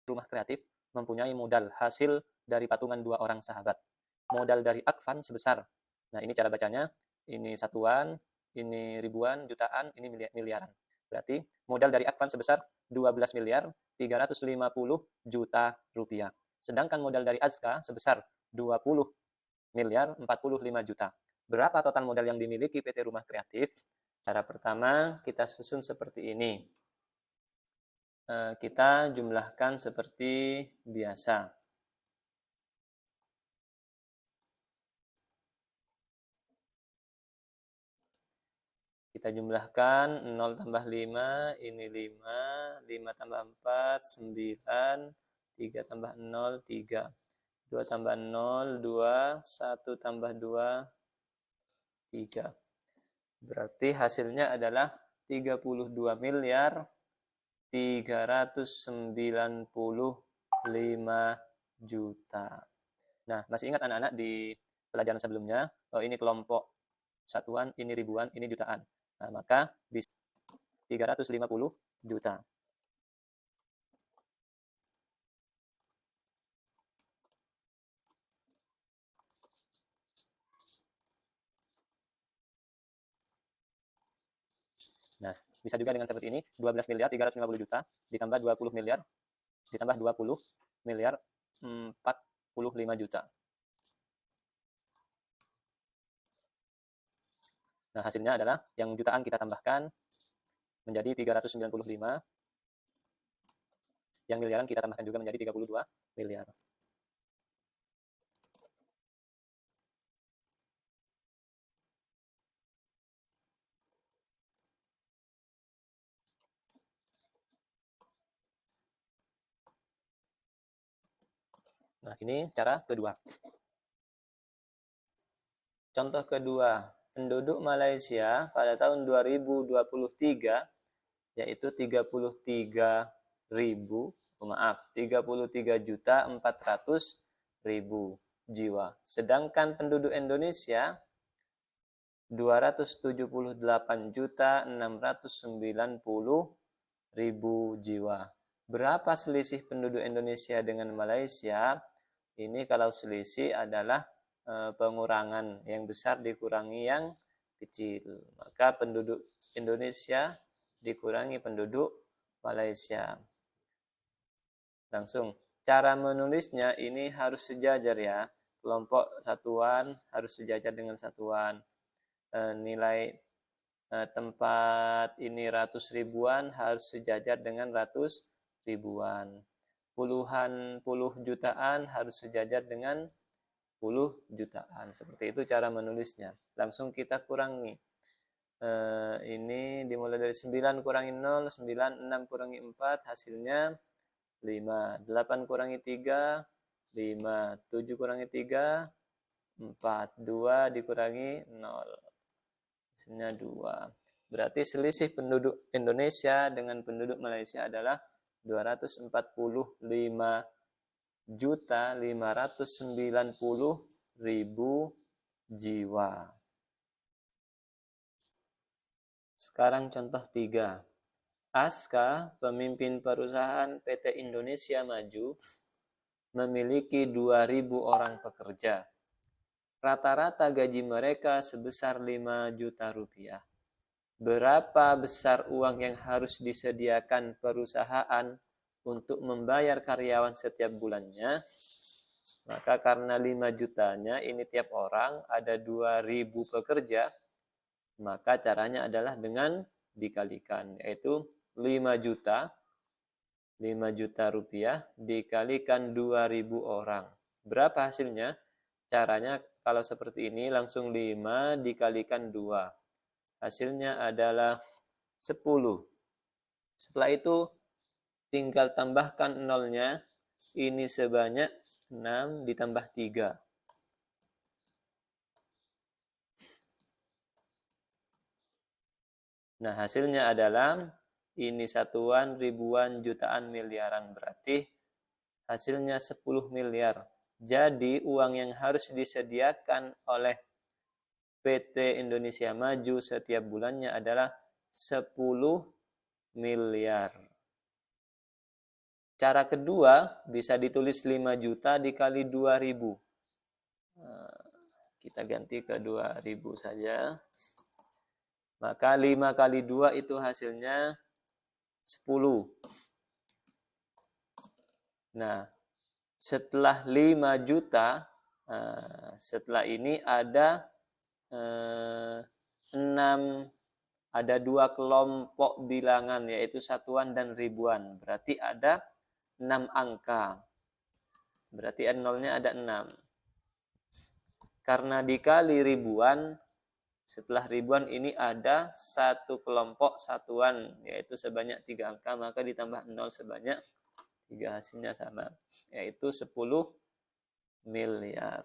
Rumah Kreatif mempunyai modal hasil dari patungan 2 orang sahabat. Modal dari Akvan sebesar, nah ini cara bacanya, ini satuan, ini ribuan, jutaan, ini miliaran. Berarti modal dari Akvan sebesar 12 miliar 350 juta rupiah. Sedangkan modal dari Azka sebesar 20 miliar 45 juta. Berapa total modal yang dimiliki PT Rumah Kreatif? Cara pertama kita susun seperti ini. Kita jumlahkan seperti biasa. Kita jumlahkan 0 tambah 5, ini 5, 5 tambah 4, 9, 3 tambah 0, 3. 2 tambah 0, 2, 1 tambah 2, 3. Berarti hasilnya adalah 32 miliar 395 juta. Nah, masih ingat anak-anak di pelajaran sebelumnya, ini kelompok satuan, ini ribuan, ini jutaan. Nah, maka bisa 350 juta. Nah, bisa juga dengan seperti ini, 12 miliar 350 juta ditambah 20 miliar ditambah 20 miliar 45 juta. Nah, hasilnya adalah yang jutaan kita tambahkan menjadi 395. Yang miliaran kita tambahkan juga menjadi 32 miliar. Nah, ini cara kedua. Contoh kedua, penduduk Malaysia pada tahun 2023 yaitu 33.400.000 jiwa. Sedangkan penduduk Indonesia 278.690.000 jiwa. Berapa selisih penduduk Indonesia dengan Malaysia? Ini kalau selisih adalah pengurangan yang besar dikurangi yang kecil. Maka penduduk Indonesia dikurangi penduduk Malaysia. Langsung, cara menulisnya ini harus sejajar ya. Kelompok satuan harus sejajar dengan satuan. Nilai tempat ini ratus ribuan harus sejajar dengan ratus ribuan. Puluh jutaan harus sejajar dengan puluh jutaan. Seperti itu cara menulisnya. Langsung kita kurangi. Ini dimulai dari 9 kurangi 0, 9, 6 kurangi 4, hasilnya 5. 8 kurangi 3, 5. 7 kurangi 3, 4. 2 dikurangi 0. Hasilnya 2. Berarti selisih penduduk Indonesia dengan penduduk Malaysia adalah 245.590.000 jiwa. Sekarang contoh 3. Aska, pemimpin perusahaan PT Indonesia Maju, memiliki 2.000 orang pekerja. Rata-rata gaji mereka sebesar 5 juta rupiah. Berapa besar uang yang harus disediakan perusahaan untuk membayar karyawan setiap bulannya? Maka karena 5 jutanya ini tiap orang ada 2.000 pekerja, maka caranya adalah dengan dikalikan, yaitu 5 juta rupiah dikalikan 2.000 orang. Berapa hasilnya? Caranya kalau seperti ini langsung 5 dikalikan 2. Hasilnya adalah 10. Setelah itu tinggal tambahkan nolnya. Ini sebanyak 6 ditambah 3. Nah, hasilnya adalah ini satuan, ribuan, jutaan, miliaran. Berarti hasilnya 10 miliar. Jadi uang yang harus disediakan oleh PT Indonesia Maju setiap bulannya adalah 10 miliar. Cara kedua bisa ditulis 5 juta dikali 2.000. Kita ganti ke 2.000 saja. Maka 5 kali 2 itu hasilnya 10. Nah, setelah 5 juta, setelah ini ada 6, ada 2 kelompok bilangan, yaitu satuan dan ribuan. Berarti ada 6 angka. Berarti nolnya ada 6. Karena dikali ribuan, setelah ribuan ini ada 1 kelompok satuan, yaitu sebanyak 3 angka, maka ditambah 0 sebanyak 3, hasilnya sama, yaitu 10 miliar.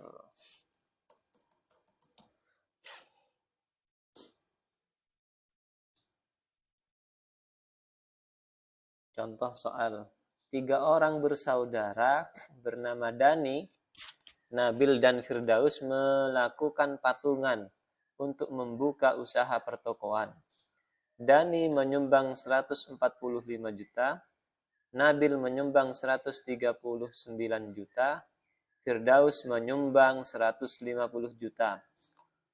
Contoh soal. 3 orang bersaudara bernama Dani, Nabil, dan Firdaus melakukan patungan untuk membuka usaha pertokoan. Dani menyumbang 145 juta, Nabil menyumbang 139 juta, Firdaus menyumbang 150 juta.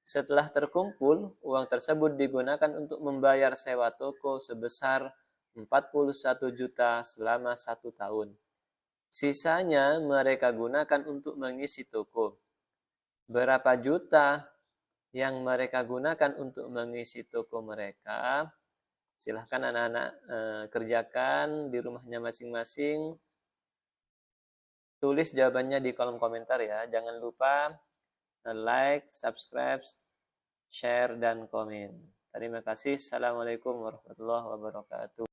Setelah terkumpul, uang tersebut digunakan untuk membayar sewa toko sebesar 41 juta selama 1 tahun. Sisanya mereka gunakan untuk mengisi toko. Berapa juta yang mereka gunakan untuk mengisi toko mereka? Silahkan anak-anak kerjakan di rumahnya masing-masing. Tulis jawabannya di kolom komentar ya. Jangan lupa like, subscribe, share, dan komen. Terima kasih. Assalamualaikum warahmatullahi wabarakatuh.